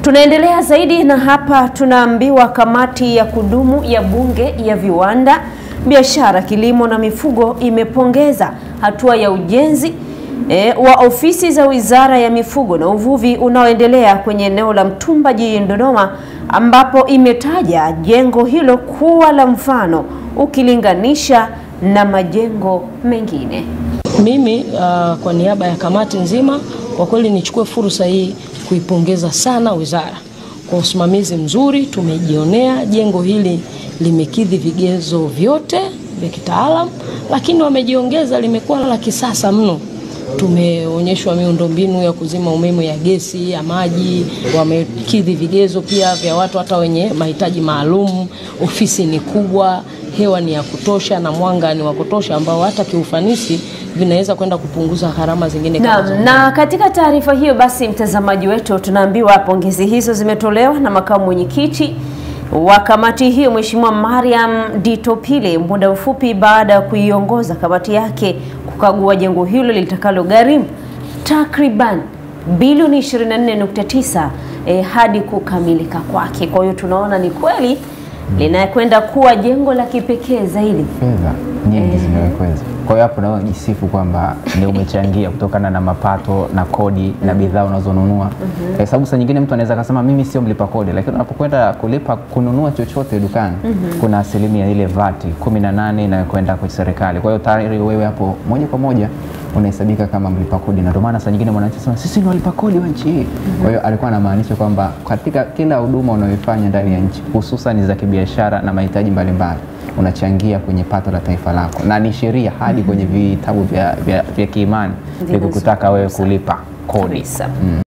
Tunaendelea zaidi na hapa tunaambiwa kamati ya kudumu ya bunge ya viwanda, biashara, kilimo na mifugo imepongeza hatua ya ujenzi wa ofisi za Wizara ya Mifugo na Uvuvi unaoendelea kwenye eneo la Mtumba jijini Dodoma, ambapo imetaja jengo hilo kuwa la mfano ukilinganisha na majengo mengine. Mimi kwa niaba ya kamati nzima kwa kweli nichukue fursa hii kuipongeza sana wizara kwa usimamizi mzuri. Tumejionea jengo hili limekidhi vigezo vyote vya kitaalamu, lakini wamejiongeza limekuwa la kisasa mno. Tumeonyeshwa miundombinu ya kuzima umeme, ya gesi, ya maji, wamekidhi vigezo pia vya watu hata wenye mahitaji maalum. Ofisi ni kubwa, hewa ni ya kutosha na mwanga ni wa kutosha ambao hata kiufanisi vinaweza kwenda kupunguza gharama zingine. Na katika taarifa hiyo basi, mtazamaji wetu, tunaambiwa pongezi hizo zimetolewa na makamu mwenyekiti wa kamati hiyo Mheshimiwa Mariam Ditopile muda mfupi baada ya kuiongoza kamati yake kukagua jengo hilo litakalo gharimu takriban bilioni 24.9 hadi kukamilika kwake. Kwa hiyo tunaona ni kweli linakwenda kuwa jengo la kipekee zaidi. Fedha nyingi zimewekeza. Kwa hiyo hapo nao jisifu kwamba ndio umechangia kutokana na mapato na kodi na bidhaa unazonunua. Sababu saa nyingine mtu anaweza kusema mimi sio mlipa kodi, lakini unapokwenda kulipa kununua chochote dukani kuna asilimia ile VAT 18 inayokwenda kwa serikali. Kwa hiyo tayari wewe hapo moja kwa moja unahesabika kama mlipa kodi, na ndio maana saa nyingine mwananchi anasema sisi ni walipa kodi wa nchi hii. Kwa hiyo alikuwa anamaanisha kwamba katika kila huduma unayoifanya ndani ya nchi, hususan za kibiashara na mahitaji mbalimbali, unachangia kwenye pato la taifa lako, na ni sheria hadi kwenye vitabu vya kiimani vikikutaka wewe kulipa kodi.